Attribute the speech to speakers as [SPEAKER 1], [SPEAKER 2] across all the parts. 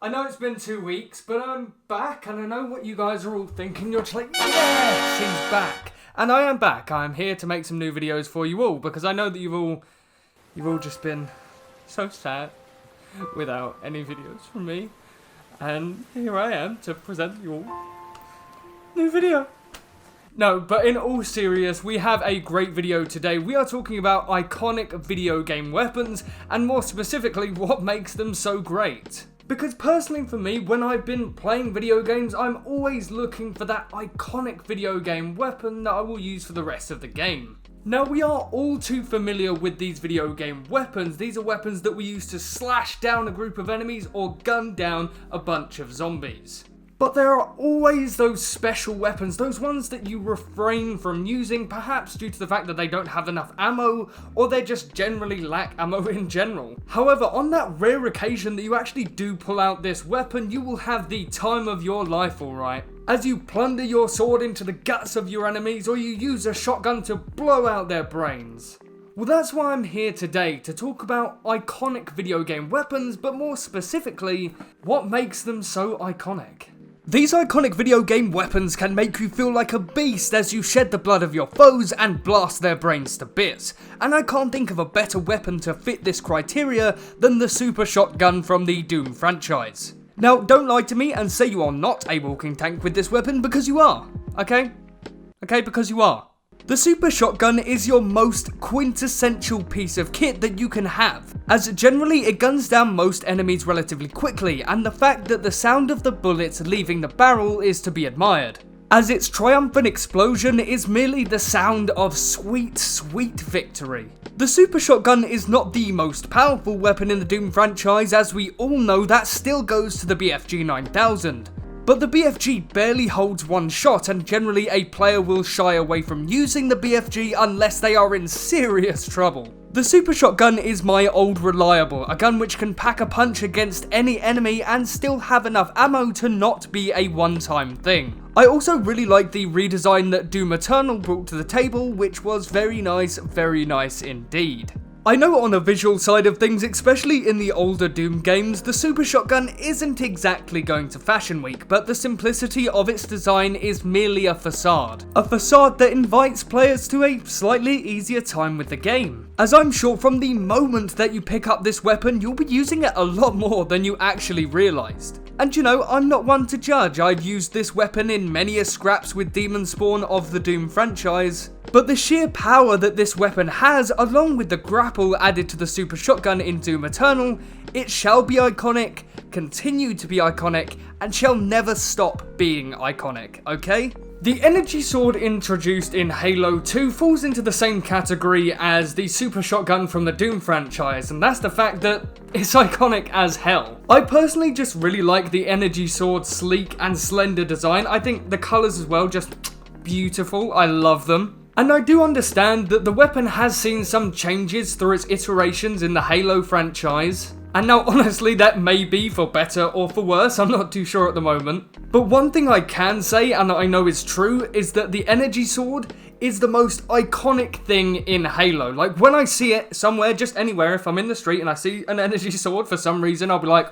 [SPEAKER 1] I know it's been 2 weeks, but I'm back, and I know what you guys are all thinking. You're just like, yes, he's back. And I am back. I am here to make some new videos for you all, because I know that you've all just been so sad without any videos from me. And here I am to present you all new video. No, but in all seriousness, we have a great video today. We are talking about iconic video game weapons, and more specifically, what makes them so great. Because personally for me, when I've been playing video games, I'm always looking for that iconic video game weapon that I will use for the rest of the game. Now, we are all too familiar with these video game weapons. These are weapons that we use to slash down a group of enemies or gun down a bunch of zombies. But there are always those special weapons, those ones that you refrain from using, perhaps due to the fact that they don't have enough ammo, or they just generally lack ammo in general. However, on that rare occasion that you actually do pull out this weapon, you will have the time of your life, alright? As you plunder your sword into the guts of your enemies, or you use a shotgun to blow out their brains. Well, that's why I'm here today, to talk about iconic video game weapons, but more specifically, what makes them so iconic. These iconic video game weapons can make you feel like a beast as you shed the blood of your foes and blast their brains to bits, and I can't think of a better weapon to fit this criteria than the super shotgun from the Doom franchise. Now, don't lie to me and say you are not a walking tank with this weapon, because you are, okay? Okay, because you are. The super shotgun is your most quintessential piece of kit that you can have, as generally it guns down most enemies relatively quickly, and the fact that the sound of the bullets leaving the barrel is to be admired, as its triumphant explosion is merely the sound of sweet, sweet victory. The super shotgun is not the most powerful weapon in the Doom franchise, as we all know that still goes to the BFG 9000. But the BFG barely holds one shot, and generally a player will shy away from using the BFG unless they are in serious trouble. The super shotgun is my old reliable, a gun which can pack a punch against any enemy and still have enough ammo to not be a one-time thing. I also really like the redesign that Doom Eternal brought to the table, which was very nice indeed. I know on a visual side of things, especially in the older Doom games, the super shotgun isn't exactly going to Fashion Week, but the simplicity of its design is merely a facade. A facade that invites players to a slightly easier time with the game. As I'm sure from the moment that you pick up this weapon, you'll be using it a lot more than you actually realised. And you know, I'm not one to judge. I've used this weapon in many a scraps with Demon Spawn of the Doom franchise. But the sheer power that this weapon has, along with the grapple added to the super shotgun in Doom Eternal, it shall be iconic, continue to be iconic, and shall never stop being iconic, okay? The energy sword introduced in Halo 2 falls into the same category as the super shotgun from the Doom franchise, and that's the fact that it's iconic as hell. I personally just really like the energy sword's sleek and slender design. I think the colours as well, just beautiful. I love them. And I do understand that the weapon has seen some changes through its iterations in the Halo franchise. And now honestly that may be for better or for worse, I'm not too sure at the moment. But one thing I can say, and I know is true, is that the energy sword is the most iconic thing in Halo. Like when I see it somewhere, just anywhere, if I'm in the street and I see an energy sword for some reason, I'll be like,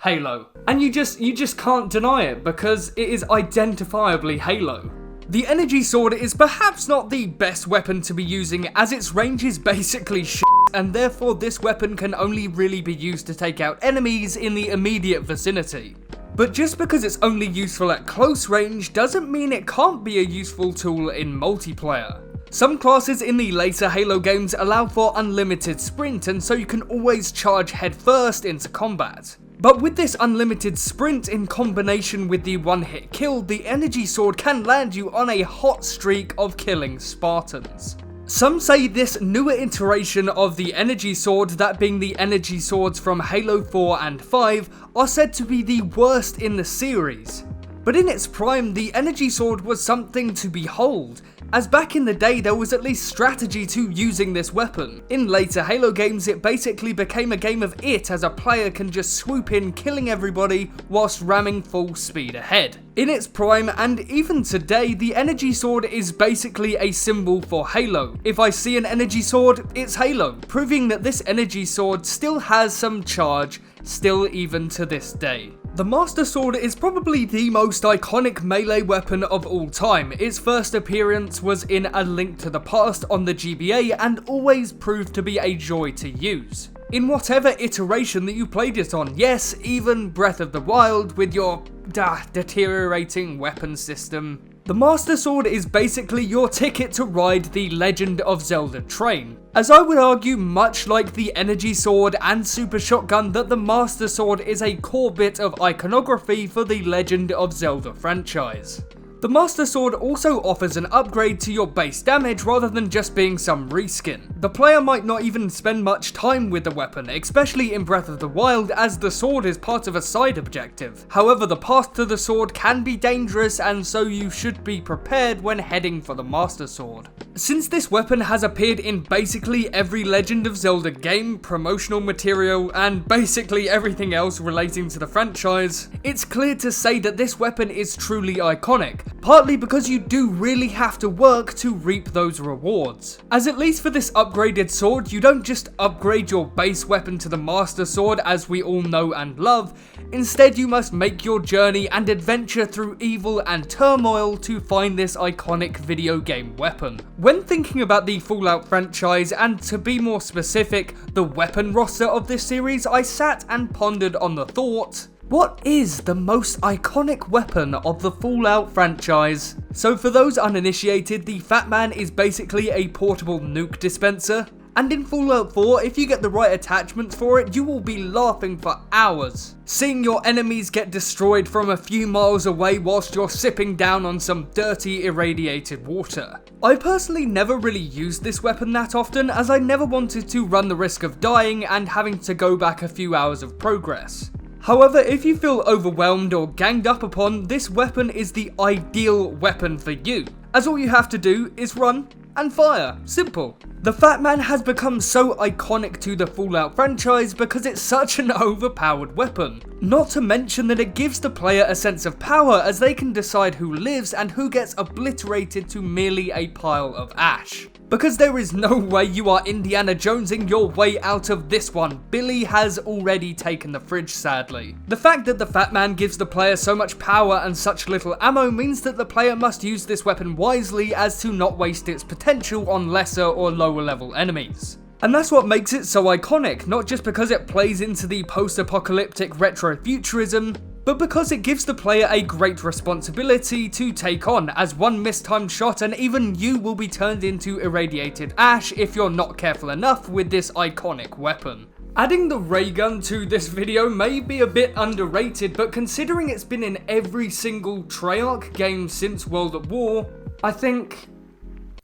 [SPEAKER 1] Halo. And you just can't deny it, because it is identifiably Halo. The energy sword is perhaps not the best weapon to be using, as its range is basically shit, and therefore this weapon can only really be used to take out enemies in the immediate vicinity. But just because it's only useful at close range doesn't mean it can't be a useful tool in multiplayer. Some classes in the later Halo games allow for unlimited sprint, and so you can always charge headfirst into combat. But with this unlimited sprint in combination with the one-hit kill, the energy sword can land you on a hot streak of killing Spartans. Some say this newer iteration of the energy sword, that being the energy swords from Halo 4 and 5, are said to be the worst in the series. But in its prime, the energy sword was something to behold. as back in the day there was at least strategy to using this weapon. In later Halo games it basically became a game of it, as a player can just swoop in killing everybody whilst ramming full speed ahead. In its prime, and even today, the energy sword is basically a symbol for Halo. If I see an energy sword, it's Halo, proving that this energy sword still has some charge, still even to this day. The Master Sword is probably the most iconic melee weapon of all time. Its first appearance was in A Link to the Past on the GBA and always proved to be a joy to use. In whatever iteration that you played it on, yes, even Breath of the Wild with your deteriorating weapon system. The Master Sword is basically your ticket to ride the Legend of Zelda train. As I would argue, much like the Energy Sword and Super Shotgun, that the Master Sword is a core bit of iconography for the Legend of Zelda franchise. The Master Sword also offers an upgrade to your base damage rather than just being some reskin. The player might not even spend much time with the weapon, especially in Breath of the Wild, as the sword is part of a side objective. However, the path to the sword can be dangerous, and so you should be prepared when heading for the Master Sword. Since this weapon has appeared in basically every Legend of Zelda game, promotional material, and basically everything else relating to the franchise, it's clear to say that this weapon is truly iconic. Partly because you do really have to work to reap those rewards. As at least for this upgraded sword, you don't just upgrade your base weapon to the Master Sword as we all know and love. Instead, you must make your journey and adventure through evil and turmoil to find this iconic video game weapon. When thinking about the Fallout franchise, and to be more specific, the weapon roster of this series, I sat and pondered on the thought, what is the most iconic weapon of the Fallout franchise? So for those uninitiated, the Fat Man is basically a portable nuke dispenser. And in Fallout 4, if you get the right attachments for it, you will be laughing for hours, seeing your enemies get destroyed from a few miles away whilst you're sipping down on some dirty irradiated water. I personally never really used this weapon that often, as I never wanted to run the risk of dying and having to go back a few hours of progress. However, if you feel overwhelmed or ganged up upon, this weapon is the ideal weapon for you, as all you have to do is run and fire. Simple. The Fat Man has become so iconic to the Fallout franchise because it's such an overpowered weapon. Not to mention that it gives the player a sense of power, as they can decide who lives and who gets obliterated to merely a pile of ash. Because there is no way you are Indiana Jonesing your way out of this one. Billy has already taken the fridge, sadly. The fact that the Fat Man gives the player so much power and such little ammo means that the player must use this weapon wisely as to not waste its potential on lesser or lower level enemies. And that's what makes it so iconic, not just because it plays into the post-apocalyptic retrofuturism, but because it gives the player a great responsibility to take on, as one mistimed shot and even you will be turned into irradiated ash if you're not careful enough with this iconic weapon. Adding the Raygun to this video may be a bit underrated, but considering it's been in every single Treyarch game since World at War, I think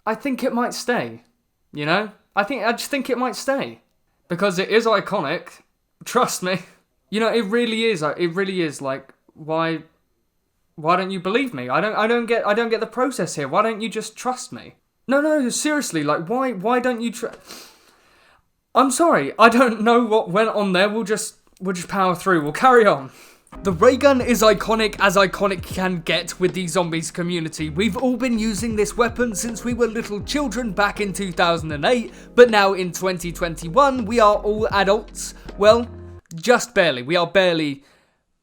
[SPEAKER 1] it might stay, you know? I just think it might stay. Because it is iconic, trust me. You know, it really is, like, why don't you believe me? I don't get the process here. Why don't you just trust me? No, seriously, like, why don't you I'm sorry, I don't know what went on there. We'll just power through. We'll carry on. The Raygun is iconic can get with the zombies community. We've all been using this weapon since we were little children back in 2008, but now in 2021, we are all adults. Well, just barely. We are barely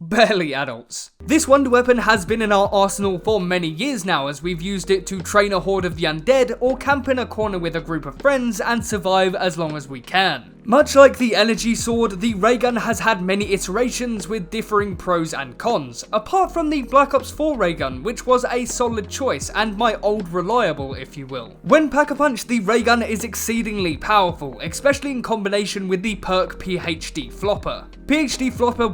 [SPEAKER 1] adults. This wonder weapon has been in our arsenal for many years now, as we've used it to train a horde of the undead or camp in a corner with a group of friends and survive as long as we can. Much like the energy sword, the Raygun has had many iterations with differing pros and cons, apart from the Black Ops 4 Raygun, which was a solid choice and my old reliable, if you will. When Pack-a-Punch, the Raygun is exceedingly powerful, especially in combination with the perk PhD Flopper. PhD Flopper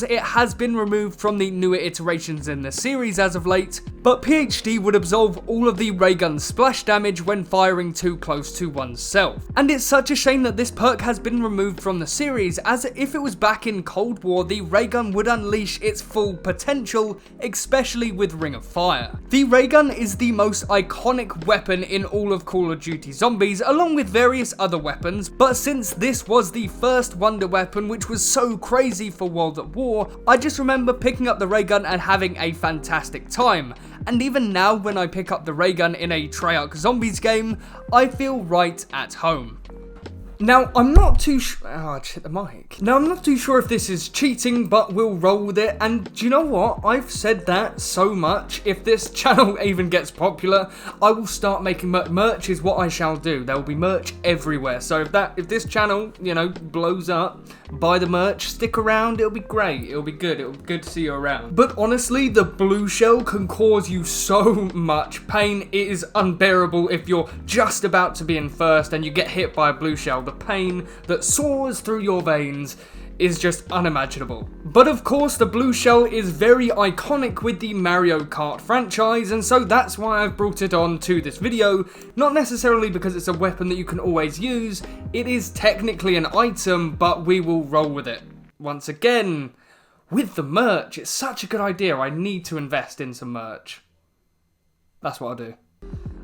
[SPEAKER 1] it has been removed from the newer iterations in the series as of late, But PhD would absolve all of the Raygun splash damage when firing too close to oneself. And it's such a shame that this perk has been removed from the series, as if it was back in Cold War, the Raygun would unleash its full potential, especially with Ring of Fire. The Raygun is the most iconic weapon in all of Call of Duty Zombies, along with various other weapons, but since this was the first wonder weapon which was so crazy for World at War, I just remember picking up the Raygun and having a fantastic time. And even now, when I pick up the Raygun in a Treyarch Zombies game, I feel right at home. Now, I'm not too sure. Oh, I hit the mic. Now, I'm not too sure if this is cheating, but we'll roll with it. And do you know what? I've said that so much. If this channel even gets popular, I will start making merch. Is what I shall do. There will be merch everywhere. So if this channel, you know, blows up, buy the merch, stick around. It'll be great. It'll be good. It'll be good to see you around. But honestly, the blue shell can cause you so much pain. It is unbearable if you're just about to be in first and you get hit by a blue shell. The pain that soars through your veins is just unimaginable. But of course, the blue shell is very iconic with the Mario Kart franchise, and so that's why I've brought it on to this video. Not necessarily because it's a weapon that you can always use, it is technically an item, but we will roll with it. Once again, with the merch, it's such a good idea. I need to invest in some merch. That's what I'll do.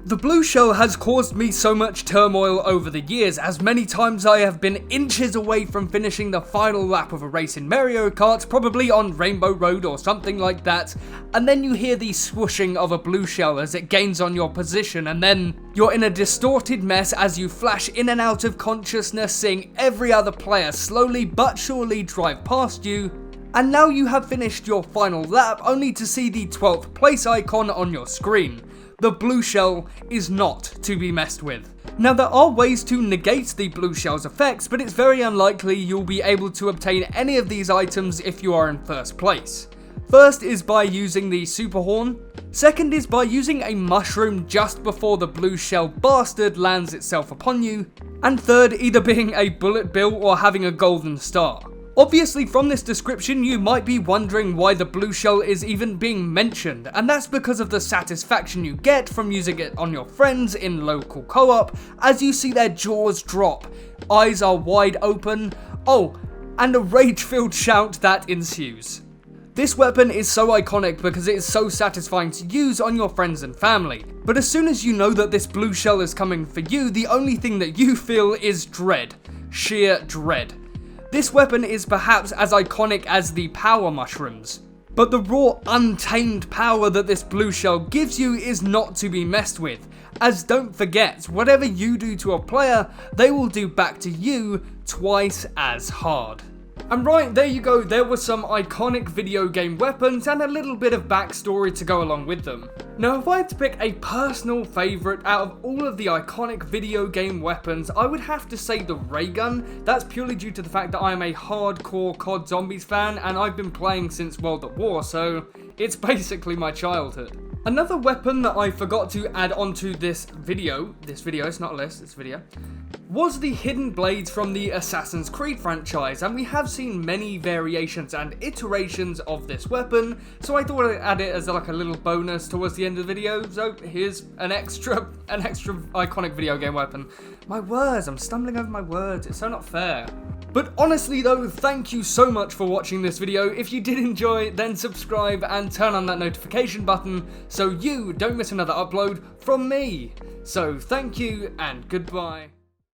[SPEAKER 1] The blue shell has caused me so much turmoil over the years, as many times I have been inches away from finishing the final lap of a race in Mario Kart, probably on Rainbow Road or something like that, and then you hear the swooshing of a blue shell as it gains on your position, and then you're in a distorted mess as you flash in and out of consciousness, seeing every other player slowly but surely drive past you. And now you have finished your final lap, only to see the 12th place icon on your screen. The blue shell is not to be messed with. Now, there are ways to negate the blue shell's effects, but it's very unlikely you'll be able to obtain any of these items if you are in first place. First is by using the super horn. Second is by using a mushroom just before the blue shell bastard lands itself upon you. And third, either being a bullet bill or having a golden star. Obviously, from this description, you might be wondering why the blue shell is even being mentioned, and that's because of the satisfaction you get from using it on your friends in local co-op, as you see their jaws drop, eyes are wide open, oh, and a rage-filled shout that ensues. This weapon is so iconic because it is so satisfying to use on your friends and family, but as soon as you know that this blue shell is coming for you, the only thing that you feel is dread, sheer dread. This weapon is perhaps as iconic as the power mushrooms, but the raw, untamed power that this blue shell gives you is not to be messed with, as don't forget, whatever you do to a player, they will do back to you twice as hard. And right, there you go, there were some iconic video game weapons and a little bit of backstory to go along with them. Now, if I had to pick a personal favourite out of all of the iconic video game weapons, I would have to say the Raygun. That's purely due to the fact that I am a hardcore COD Zombies fan and I've been playing since World at War, so it's basically my childhood. Another weapon that I forgot to add onto this video, it's not a list, it's a video, was the hidden blades from the Assassin's Creed franchise, and we have seen many variations and iterations of this weapon, so I thought I'd add it as like a little bonus towards the end of the video. So here's an extra iconic video game weapon. My words, I'm stumbling over my words, it's so not fair. But honestly though, thank you so much for watching this video. If you did enjoy, then subscribe and turn on that notification button so you don't miss another upload from me. So thank you and goodbye.